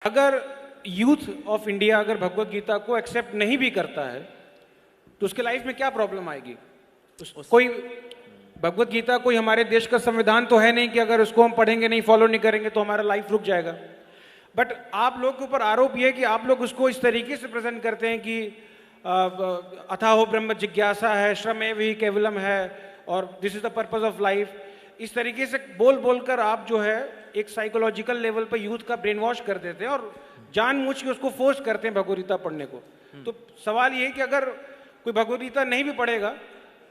अगर youth of India अगर भगवत गीता को एक्सेप्ट नहीं भी करता है तो उसके लाइफ में क्या प्रॉब्लम आएगी? कोई भगवत गीता कोई हमारे देश का संविधान तो है नहीं कि अगर उसको हम पढ़ेंगे नहीं, फॉलो नहीं करेंगे तो हमारा लाइफ रुक जाएगा। बट आप लोग के ऊपर आरोप ये है कि आप लोग उसको इस तरीके से प्रेजेंट करते हैं कि अथाहो ब्रह्म जिज्ञासा है, श्रमेव ही केवलम है और this is the purpose of life. इस तरीके से बोल बोलकर आप जो है एक साइकोलॉजिकल लेवल पर यूथ का ब्रेन वॉश कर देते हैं और जानबूझ के उसको फोर्स करते हैं भगवत गीता पढ़ने को। तो सवाल ये है कि अगर कोई भगवत गीता नहीं भी पढ़ेगा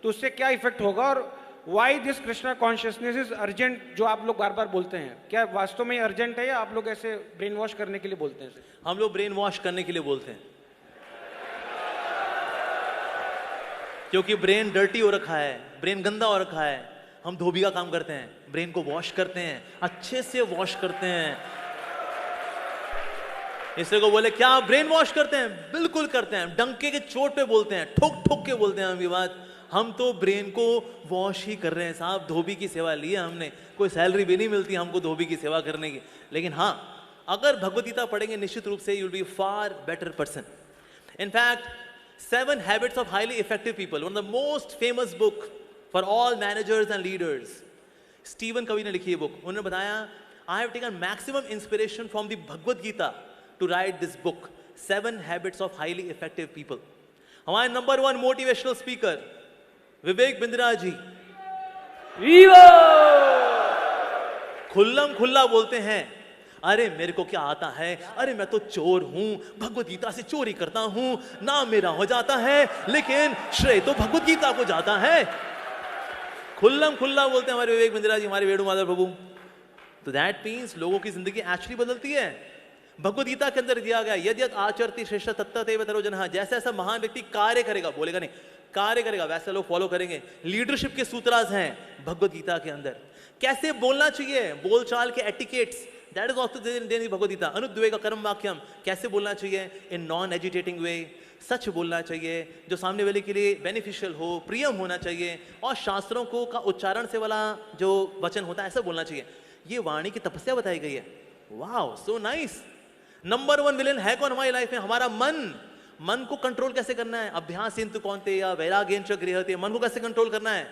तो उससे क्या इफेक्ट होगा और why this Krishna consciousness is urgent, जो आप लोग बार बार बोलते हैं, क्या वास्तव में अर्जेंट है या आप लोग ऐसे ब्रेन वॉश करने के लिए बोलते हैं? हम लोग ब्रेन वॉश करने के लिए बोलते हैं, क्योंकि ब्रेन डर्टी हो रखा है, ब्रेन गंदा हो रखा है। हम धोबी का काम करते हैं, ब्रेन को वॉश करते हैं, अच्छे से वॉश करते हैं। इससे को बोले क्या ब्रेन वॉश करते हैं? बिल्कुल करते हैं, डंके के चोट पे बोलते हैं, ठोक ठोक के बोलते हैं। हम ये बात, हम तो ब्रेन को वॉश ही कर रहे हैं साहब। धोबी की सेवा ली है हमने, कोई सैलरी भी नहीं मिलती हमको धोबी की सेवा करने की। लेकिन हाँ, अगर भगवत गीता पढ़ेंगे निश्चित रूप से you will be far better person. In fact 7 Habits of Highly Effective People, one of the most famous book for all managers and leaders. Steven कवी ने लिखी है बुक। उन्होंने बताया, I have taken maximum inspiration from the Bhagavad Gita to write this book, 7 Habits of Highly Effective People. हमारे number 1 motivational speaker Vivek Bindra ji खुल्लम खुल्ला बोलते हैं, अरे मेरे को क्या आता है, अरे मैं तो चोर हूं, भगवत गीता से चोरी करता हूं, नाम मेरा हो जाता है लेकिन श्रेय तो भगवत गीता को जाता है। खुल्लम खुल्ला बोलते हैं हमारे विवेक बिंद्रा जी, हमारे वेणुमाधव प्रभु। तो दैट मीन्स लोगों की जिंदगी एक्चुअली बदलती है। भगवत गीता के अंदर दिया गया, यदि आचरति श्रेष्ठ तत्तदेव तरो जनः, जैसा ऐसा महान व्यक्ति कार्य करेगा, बोलेगा नहीं, कार्य करेगा, वैसे लोग फॉलो करेंगे। लीडरशिप के सूत्रास हैं भगवत गीता के अंदर। कैसे बोलना चाहिए, बोलचाल के etiquettes, that is also there in Bhagavad Gita. अनुद्वेग कर्म वाक्यम, कैसे बोलना चाहिए इन नॉन एजिटेटिंग वे, सच बोलना चाहिए जो सामने वाले के लिए बेनिफिशियल हो, प्रियम होना चाहिए, और शास्त्रों को का उच्चारण से वाला जो वचन होता है ऐसा बोलना चाहिए। ये वाणी की तपस्या बताई गई है। Wow, so nice. Number 1 villain है कौन हमारी लाइफ में? हमारा मन। मन को कंट्रोल कैसे करना है? अभ्यास इंतु कौन्ते या वैराग्येन च गृह्यते, मन को कैसे कंट्रोल करना है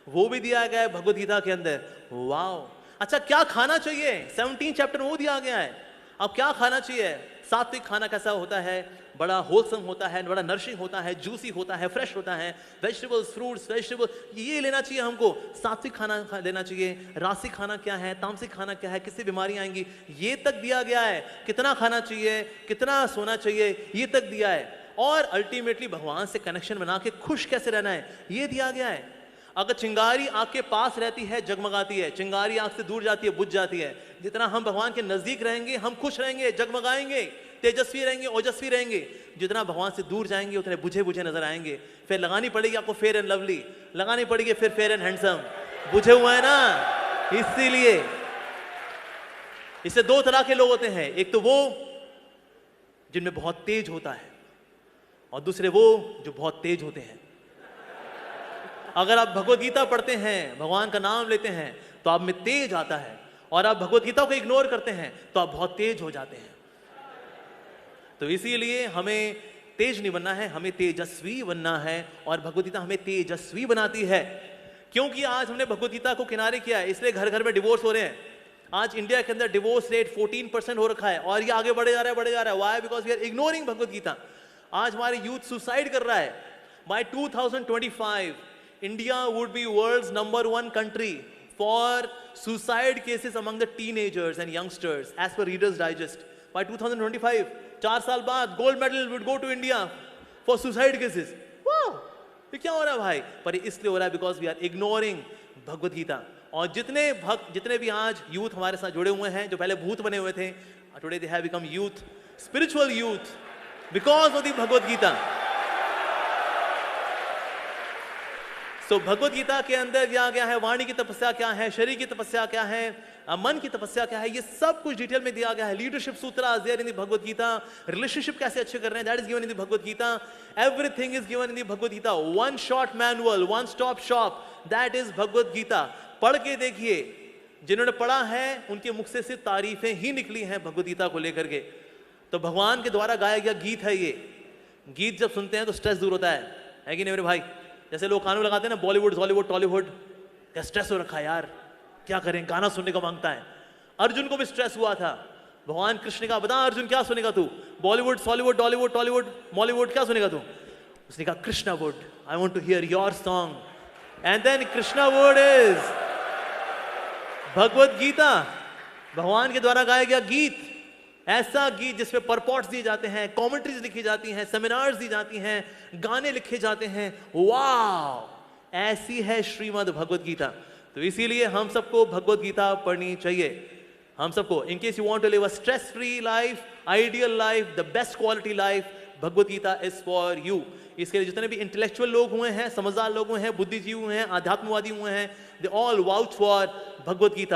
वो भी दिया गया है भगवत गीता के अंदर। वाओ। अच्छा, क्या खाना चाहिए? 17 चैप्टर वो दिया गया है। अब क्या खाना चाहिए? सात्विक खाना कैसा होता है? बड़ा होलसम होता है, बड़ा नरिशिंग होता है, जूसी होता है, फ्रेश होता है, वेजिटेबल्स, फ्रूट्स, वेजिटेबल, ये लेना चाहिए हमको। सात्विक खाना लेना चाहिए। रासिक खाना क्या है, तामसिक खाना क्या है, किससे बीमारियां आएंगी, ये तक दिया गया है। कितना खाना चाहिए, कितना सोना चाहिए, ये तक दिया है। और अल्टीमेटली भगवान से कनेक्शन बना के खुश कैसे रहना है, ये दिया गया है। अगर चिंगारी आग के पास रहती है जगमगाती है, चिंगारी आग से दूर जाती है बुझ जाती है। जितना हम भगवान के नजदीक रहेंगे हम खुश रहेंगे, जगमगाएंगे, तेजस्वी रहेंगे, ओजस्वी रहेंगे। जितना भगवान से दूर जाएंगे उतने बुझे बुझे नजर आएंगे। फिर लगानी पड़ेगी आपको फेयर एंड लवली, लगानी पड़ेगी फिर फेयर एंड हैंडसम। बुझे हुए हैं ना, इसीलिए इससे 2 तरह के लोग होते हैं। एक तो वो जिनमें बहुत तेज होता है और दूसरे वो जो बहुत तेज होते हैं। अगर आप भगवत गीता पढ़ते हैं, भगवान का नाम लेते हैं तो आप में तेज आता है, और आप भगवत गीता को इग्नोर करते हैं तो आप बहुत तेज हो जाते हैं। तो इसीलिए हमें तेज नहीं बनना है, हमें तेजस्वी बनना है, और भगवत गीता हमें तेजस्वी बनाती है। क्योंकि आज हमने भगवत गीता को किनारे किया है, इसलिए घर घर में डिवोर्स हो रहे हैं। आज इंडिया के अंदर डिवोर्स रेट 14% हो रखा है और ये आगे बढ़े जा रहा है, बढ़े जा रहा है। Why? Because we are ignoring Bhagavad Gita. आज हमारे यूथ सुसाइड कर रहा है। By 2025 India would be world's number 1 country for suicide cases among the teenagers and youngsters as per Reader's Digest. By 2025, 4 साल बाद gold medal would go to India for suicide cases. Wow! ये क्या हो रहा है भाई? पर इसलिए हो रहा है because we are ignoring Bhagavad Gita. और जितने भक्त, जितने भी आज यूथ हमारे साथ जुड़े हुए हैं, जो पहले भूत बने हुए थे, today they have become youth, spiritual youth because of the Bhagavad Gita. तो भगवत गीता के अंदर दिया गया है वाणी की तपस्या क्या है, शरीर की तपस्या क्या है, मन की तपस्या क्या है, ये सब कुछ डिटेल में दिया गया है। लीडरशिप सूत्र there in the Bhagavad Gita. Relationship कैसे अच्छे कर रहे हैं, that is given in the Bhagavad Gita. Everything is given in the Bhagavad Gita. One shot manual, one stop shop, that is Bhagavad Gita. पढ़ के देखिए, जिन्होंने पढ़ा है उनके मुख से सिर्फ तारीफें ही निकली हैं भगवत गीता को लेकर के। तो भगवान के द्वारा गाया गया गीत है ये। गीत जब सुनते हैं तो स्ट्रेस दूर होता है कि नहीं मेरे भाई? जैसे लोग कानून लगाते हैं ना, बॉलीवुड हॉलीवुड टॉलीवुड, क्या स्ट्रेस हो रखा है यार, क्या करें, गाना सुनने को मांगता है। अर्जुन को भी स्ट्रेस हुआ था। भगवान कृष्ण ने कहा, बता अर्जुन क्या सुनेगा तू, Bollywood Hollywood Tollywood Tollywood Mollywood, क्या सुनेगा तू? उसने कहा Krishna wood, I want to hear your song. And then Krishna wood is Bhagavad Gita, भगवान के द्वारा गाया गया गीत। ऐसा गीत जिसमें परपॉट्स दिए जाते हैं, कमेंट्रीज लिखी जाती हैं, सेमिनार्स दी जाती हैं, गाने लिखे जाते हैं। वाह, ऐसी है श्रीमद् भगवत गीता। तो इसीलिए हम सबको भगवत गीता पढ़नी चाहिए। हम सबको, in case you want to live a stress free life, ideal life, the best quality life, Bhagavad Gita is for you. इसके लिए जितने भी इंटेलेक्चुअल लोग हुए हैं, समझदार लोग हुए हैं, बुद्धिजीवी हुए हैं, आध्यात्मवादी हुए हैं, they all vouch for Bhagavad Gita.